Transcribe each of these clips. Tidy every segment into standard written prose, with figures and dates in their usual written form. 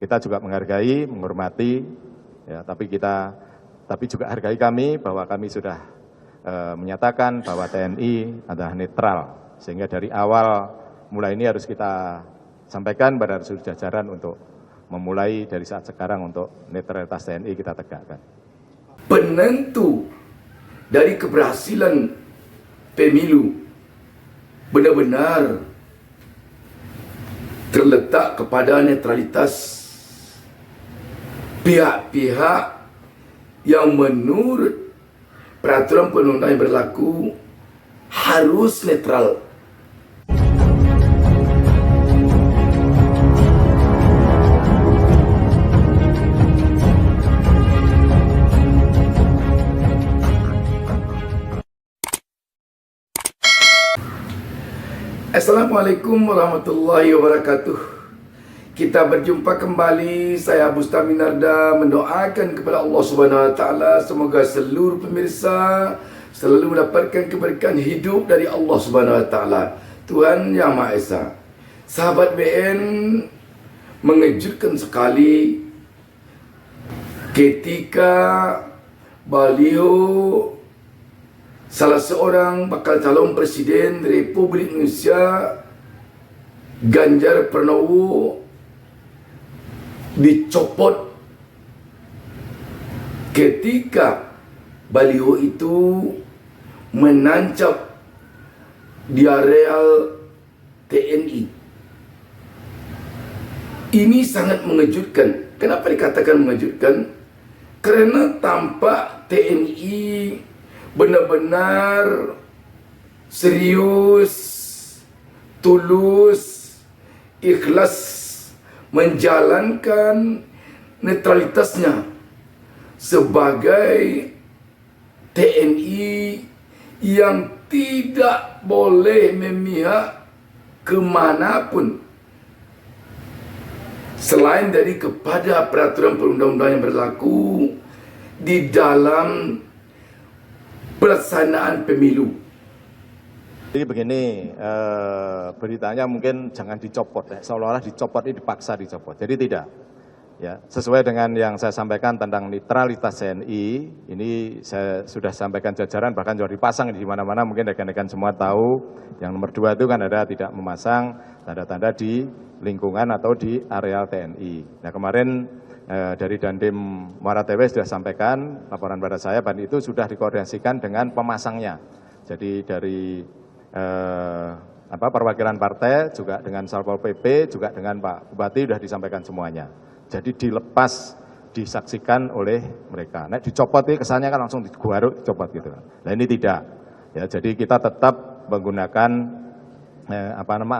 Kita juga menghargai, menghormati, ya, tapi juga hargai kami bahwa kami sudah menyatakan bahwa TNI adalah netral, sehingga dari awal mulai ini harus kita sampaikan pada seluruh jajaran untuk memulai dari saat sekarang untuk netralitas TNI kita tegakkan. Penentu dari keberhasilan pemilu benar-benar terletak kepada netralitas pihak-pihak yang menurut peraturan perundang-undangan yang berlaku harus netral. Assalamualaikum warahmatullahi wabarakatuh. Kita berjumpa kembali. Saya Abu Ustaz Minarda mendoakan kepada Allah Subhanahu Wa Taala semoga seluruh pemirsa selalu mendapatkan keberkahan hidup dari Allah Subhanahu Wa Taala, Tuhan Yang Maha Esa. Sahabat BN, mengejutkan sekali ketika baliho salah seorang bakal calon presiden Republik Indonesia, Ganjar Pranowo, dicopot ketika baliho itu menancap di areal TNI. Ini sangat mengejutkan. Kenapa dikatakan mengejutkan? Karena tampak TNI benar-benar serius, tulus, ikhlas menjalankan netralitasnya sebagai TNI yang tidak boleh memihak kemanapun selain dari kepada peraturan perundang-undangan yang berlaku di dalam pelaksanaan pemilu. Jadi begini, beritanya mungkin jangan dicopot, ya. Seolah-olah dicopot ini dipaksa dicopot. Jadi tidak. Ya, sesuai dengan yang saya sampaikan tentang netralitas TNI, ini saya sudah sampaikan jajaran, bahkan sudah dipasang di mana-mana. Mungkin rekan-rekan semua tahu. Yang nomor 2 itu kan ada tidak memasang tanda-tanda di lingkungan atau di areal TNI. Nah kemarin dari Dandim Muara Tewe sudah sampaikan laporan pada saya, dan itu sudah dikoordinasikan dengan pemasangnya. Jadi dari perwakilan partai juga dengan Satpol PP juga dengan Pak Bupati sudah disampaikan semuanya. Jadi dilepas, disaksikan oleh mereka. Nah dicopot ini kesannya kan langsung digaruk, dicopot gitu kan. Nah ini tidak. Ya jadi kita tetap menggunakan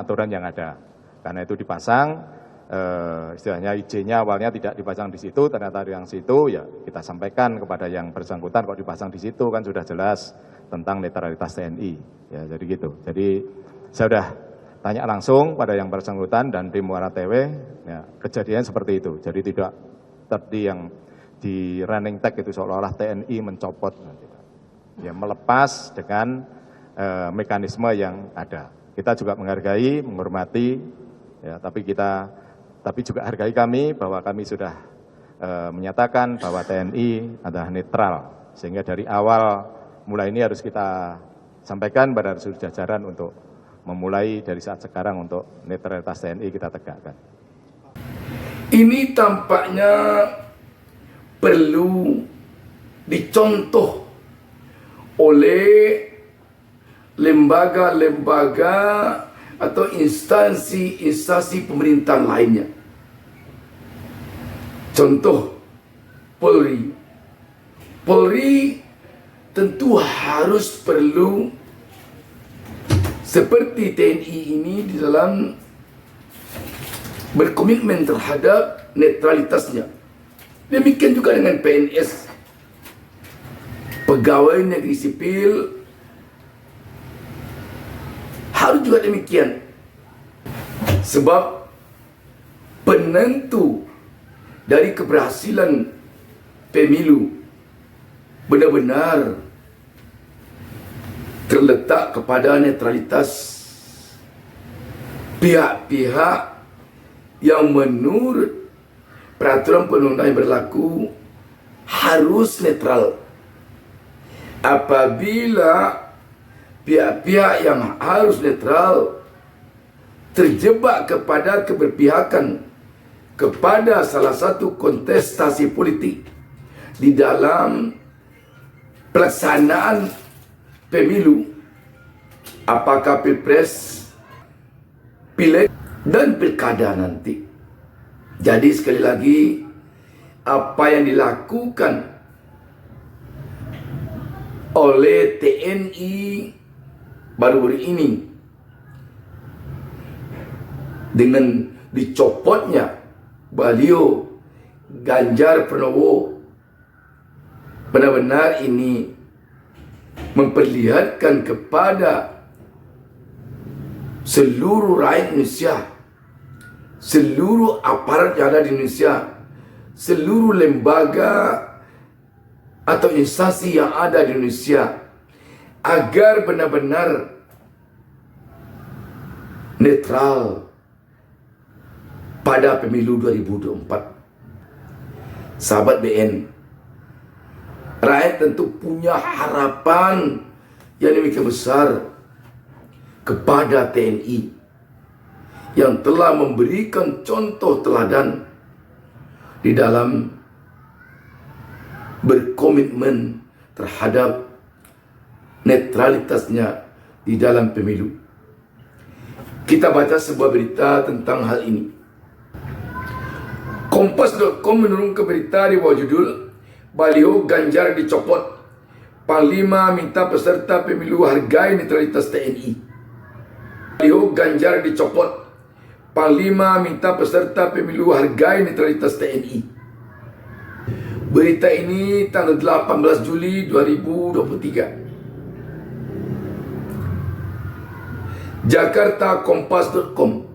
aturan yang ada. Karena itu dipasang, istilahnya IJ-nya awalnya tidak dipasang di situ, ternyata yang situ ya kita sampaikan kepada yang bersangkutan kok dipasang di situ kan sudah jelas tentang netralitas TNI, ya jadi gitu. Jadi saya sudah tanya langsung pada yang bersangkutan dan tim Muara Tewe, ya, kejadian seperti itu. Jadi tidak tadi yang di running tag itu seolah-olah TNI mencopot, ya melepas dengan mekanisme yang ada. Kita juga menghargai, menghormati, ya, tapi juga hargai kami bahwa kami sudah menyatakan bahwa TNI adalah netral, sehingga dari awal mulai ini harus kita sampaikan pada seluruh jajaran untuk memulai dari saat sekarang untuk netralitas TNI kita tegakkan. Ini tampaknya perlu dicontoh oleh lembaga-lembaga atau instansi pemerintah lainnya. Contoh Polri. Polri tentu harus perlu seperti TNI ini di dalam berkomitmen terhadap netralitasnya. Demikian juga dengan PNS, pegawai negeri sipil, harus juga demikian. Sebab penentu dari keberhasilan pemilu benar-benar terletak kepada netralitas pihak-pihak yang menurut peraturan perundang-undangan yang berlaku harus netral. Apabila pihak-pihak yang harus netral terjebak kepada keberpihakan kepada salah satu kontestasi politik di dalam pelaksanaan pemilu, apakah pilpres, pileg, dan pilkada nanti. Jadi sekali lagi, apa yang dilakukan oleh TNI baru-baru ini dengan dicopotnya baliho Ganjar Pranowo, benar-benar ini memperlihatkan kepada seluruh rakyat Indonesia, seluruh aparat yang ada di Indonesia, seluruh lembaga atau instansi yang ada di Indonesia, agar benar-benar netral pada pemilu 2024. Sahabat BN, rakyat tentu punya harapan yang demikian besar kepada TNI yang telah memberikan contoh teladan di dalam berkomitmen terhadap netralitasnya di dalam pemilu. Kita baca sebuah berita tentang hal ini. Kompas.com menurunkan berita di bawah judul baliho Ganjar dicopot, Panglima minta peserta pemilu hargai netralitas TNI. Baliho Ganjar dicopot, Panglima minta peserta pemilu hargai netralitas TNI. Berita ini tanggal 18 Juli 2023. Jakarta, Kompas.com.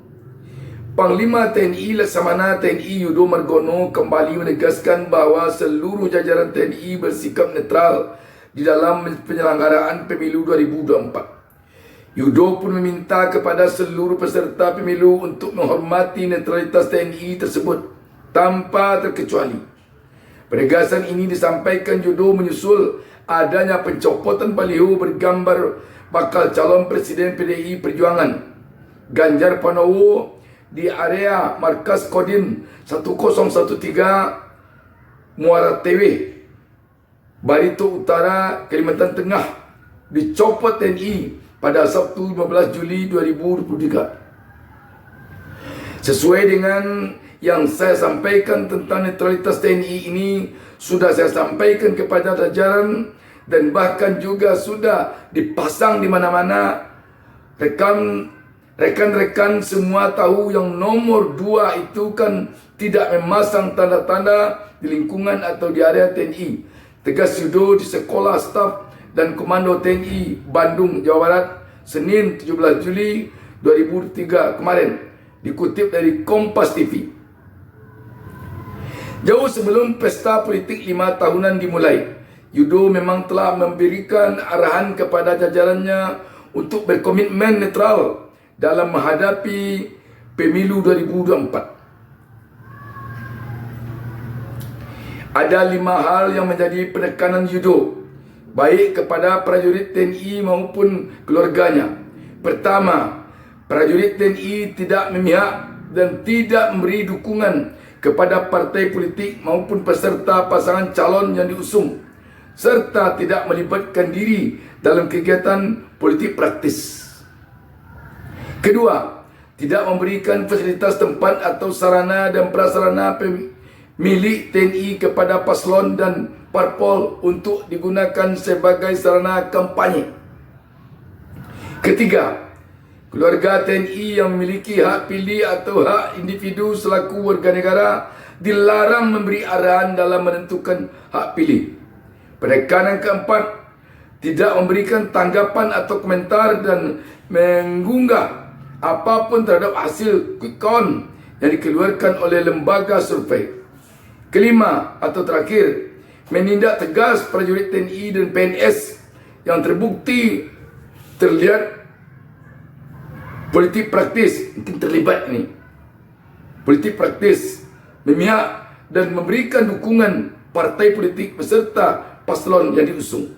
Panglima TNI Laksamana TNI Yudo Margono kembali menegaskan bahawa seluruh jajaran TNI bersikap netral di dalam penyelenggaraan pemilu 2024. Yudo pun meminta kepada seluruh peserta pemilu untuk menghormati netralitas TNI tersebut tanpa terkecuali. Penegasan ini disampaikan Yudo menyusul adanya pencopotan baliho bergambar bakal calon Presiden PDI Perjuangan Ganjar Pranowo di area Markas Kodim 1013 Muara Tewe, Barito Utara, Kalimantan Tengah, dicopot TNI pada Sabtu 15 Juli 2023. Sesuai dengan yang saya sampaikan tentang netralitas TNI ini, sudah saya sampaikan kepada jajaran dan bahkan juga sudah dipasang di mana-mana. Rekan-rekan semua tahu yang nomor 2 itu kan tidak memasang tanda-tanda di lingkungan atau di area TNI. Tegas Yudo di Sekolah Staf dan Komando TNI Bandung, Jawa Barat, Senin 17 Juli 2003 kemarin, dikutip dari Kompas TV. Jauh sebelum pesta politik 5 tahunan dimulai, Yudo memang telah memberikan arahan kepada jajarannya untuk berkomitmen netral dalam menghadapi pemilu 2024. Ada 5 hal yang menjadi penekanan Yudo, baik kepada prajurit TNI maupun keluarganya. Pertama, prajurit TNI tidak memihak dan tidak memberi dukungan kepada partai politik maupun peserta pasangan calon yang diusung, serta tidak melibatkan diri dalam kegiatan politik praktis. Kedua, tidak memberikan fasilitas tempat atau sarana dan prasarana milik TNI kepada paslon dan parpol untuk digunakan sebagai sarana kampanye. Ketiga, keluarga TNI yang memiliki hak pilih atau hak individu selaku warga negara dilarang memberi arahan dalam menentukan hak pilih. Penekanan keempat, tidak memberikan tanggapan atau komentar dan mengunggah apapun terhadap hasil quick count yang dikeluarkan oleh lembaga survei. Kelima atau terakhir, menindak tegas prajurit TNI dan PNS yang terbukti terlihat politik praktis, mungkin terlibat ini politik praktis, memihak dan memberikan dukungan partai politik beserta paslon yang diusung.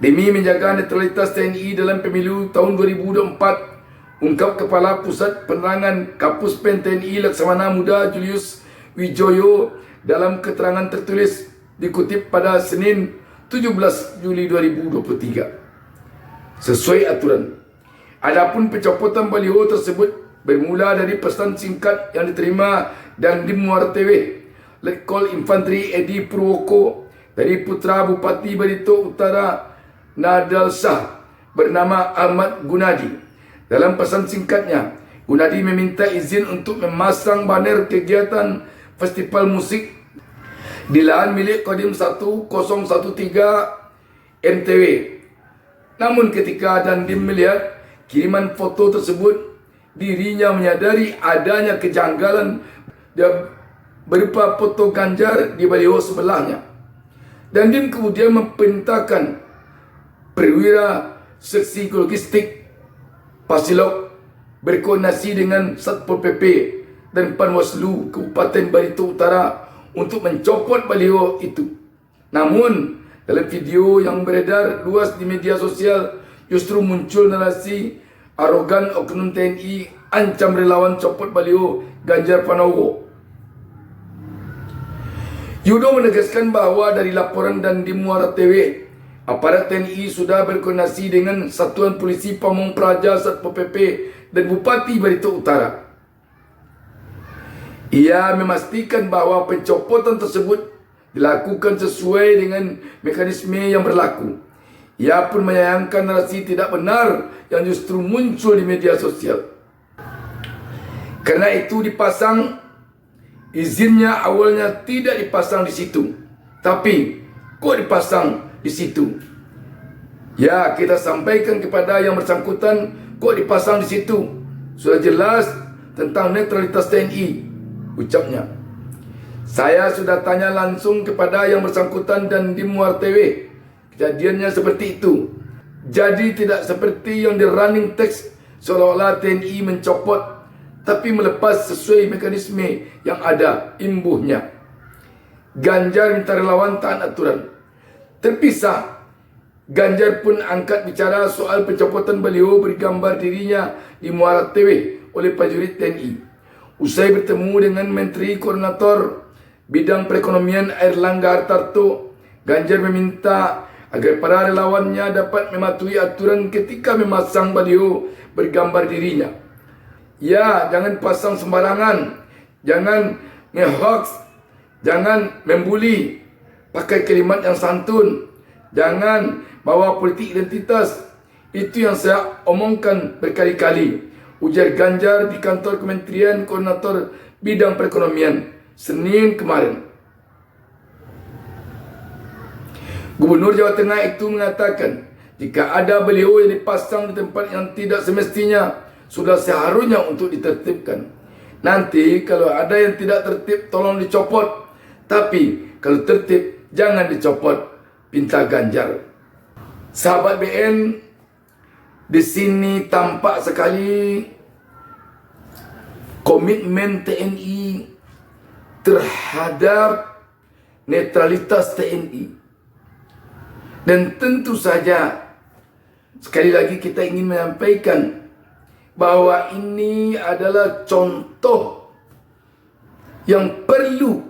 Demi menjaga netralitas TNI dalam pemilu tahun 2024, ungkap Kepala Pusat Penerangan Kapuspen TNI Laksamana Muda Julius Wijoyo dalam keterangan tertulis dikutip pada Senin 17 Juli 2023. Sesuai aturan, adapun pencopotan baliho tersebut bermula dari pesan singkat yang diterima dan dimuartewe Letkol Infanteri Edi Purwoko dari putra Bupati Barito Utara Nadal Shah bernama Ahmad Gunadi. Dalam pesan singkatnya, Gunadi meminta izin untuk memasang banner kegiatan festival musik di lahan milik Kodim 1013 MTW. Namun ketika Dandim melihat kiriman foto tersebut, dirinya menyadari adanya kejanggalan berupa foto Ganjar di baliho sebelahnya. Dandim kemudian memerintahkan perwira seksi logistik Pasilok berkoordinasi dengan Satpol PP dan Panwaslu Kabupaten Barito Utara untuk mencopot baliho itu. Namun, dalam video yang beredar luas di media sosial, justru muncul narasi arogan oknum TNI ancam relawan copot baliho Ganjar Pranowo. Yudo menegaskan bahawa dari laporan dan Muara TV, aparat TNI sudah berkoordinasi dengan Satuan Polisi Pamong Praja Satpol PP dan Bupati Barito Utara. Ia memastikan bahawa pencopotan tersebut dilakukan sesuai dengan mekanisme yang berlaku. Ia pun menyayangkan narasi tidak benar yang justru muncul di media sosial. Karena itu dipasang, izinnya awalnya tidak dipasang di situ, tapi kok dipasang di situ? Ya, kita sampaikan kepada yang bersangkutan, kok dipasang di situ? Sudah jelas tentang netralitas TNI, ucapnya. Saya sudah tanya langsung kepada yang bersangkutan dan di Muar TV. Kejadiannya seperti itu. Jadi tidak seperti yang di running text seolah-olah TNI mencopot, tapi melepas sesuai mekanisme yang ada, imbuhnya. Ganjar minta relawan taat aturan. Terpisah, Ganjar pun angkat bicara soal pencopotan baliho bergambar dirinya di Muara TV oleh prajurit TNI. Usai bertemu dengan Menteri Koordinator Bidang Perekonomian Airlangga Hartarto, Ganjar meminta agar para relawannya dapat mematuhi aturan ketika memasang baliho bergambar dirinya. Ya, jangan pasang sembarangan, jangan nge-hoax, jangan membuli, pakai kalimat yang santun, jangan bawa politik identitas. Itu yang saya omongkan berkali-kali, ujar Ganjar di kantor Kementerian Koordinator Bidang Perekonomian Senin kemarin. Gubernur Jawa Tengah itu mengatakan, jika ada baliho yang dipasang di tempat yang tidak semestinya, sudah seharusnya untuk ditertibkan. Nanti kalau ada yang tidak tertib, tolong dicopot. Tapi kalau tertib, jangan dicopot, pinta Ganjar. Sahabat BN, di sini tampak sekali komitmen TNI terhadap netralitas TNI. Dan tentu saja, sekali lagi kita ingin menyampaikan bahwa ini adalah contoh yang perlu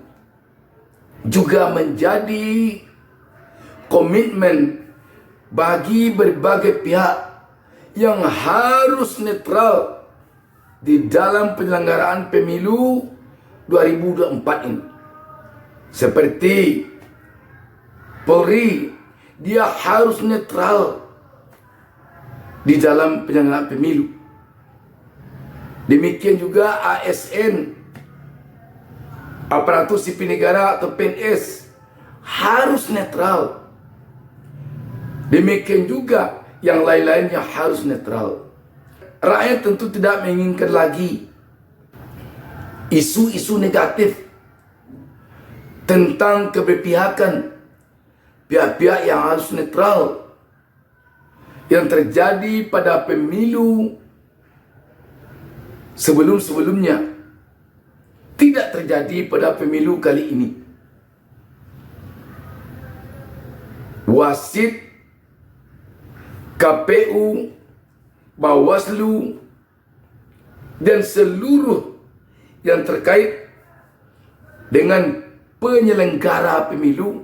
juga menjadi komitmen bagi berbagai pihak yang harus netral di dalam penyelenggaraan pemilu 2024 ini. Seperti Polri, dia harus netral di dalam penyelenggaraan pemilu. Demikian juga ASN, aparatur sipil negara atau PNS, harus netral. Demikian juga yang lain-lainnya harus netral. Rakyat tentu tidak menginginkan lagi isu-isu negatif tentang keberpihakan pihak-pihak yang harus netral yang terjadi pada pemilu sebelum-sebelumnya. tidak terjadi pada pemilu kali ini. Wasit, KPU, Bawaslu, dan seluruh yang terkait dengan penyelenggara pemilu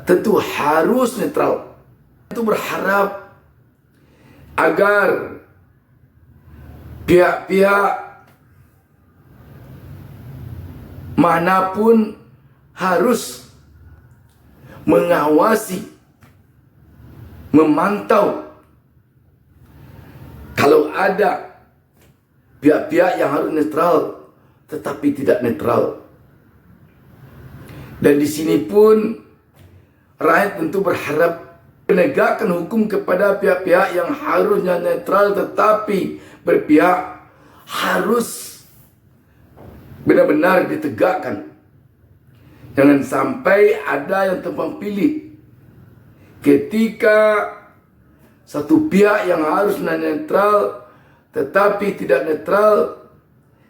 tentu harus netral. Itu berharap agar pihak-pihak manapun harus mengawasi, memantau kalau ada pihak-pihak yang harus netral tetapi tidak netral. Dan di sini pun rakyat tentu berharap penegakan hukum kepada pihak-pihak yang harusnya netral tetapi berpihak harus benar-benar ditegakkan. Jangan sampai ada yang tumpang pilih ketika satu pihak yang harusnya netral tetapi tidak netral.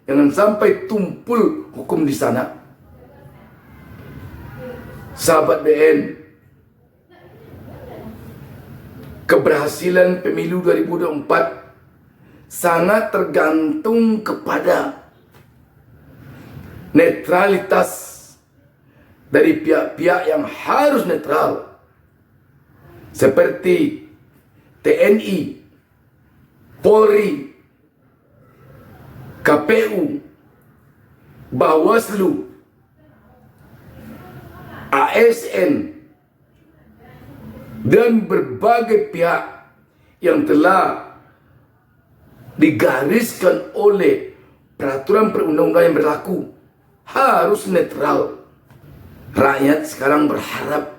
Jangan sampai tumpul hukum di sana. Sahabat BN, keberhasilan pemilu 2024 sangat tergantung kepada netralitas dari pihak-pihak yang harus netral, seperti TNI, Polri, KPU, Bawaslu, ASN, dan berbagai pihak yang telah digariskan oleh peraturan perundang-undangan yang berlaku harus netral. Rakyat sekarang berharap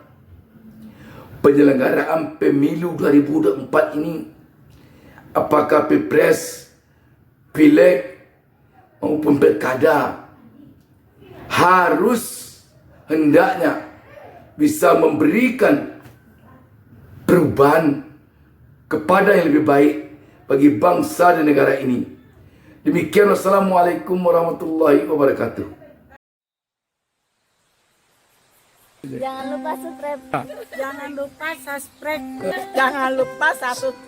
penyelenggaraan pemilu 2024 ini, apakah Pilpres, Pileg maupun Pilkada, harus hendaknya bisa memberikan perubahan kepada yang lebih baik bagi bangsa dan negara ini. Demikian, wassalamualaikum warahmatullahi wabarakatuh. Jangan lupa subscribe. Jangan lupa subscribe. Jangan lupa subscribe.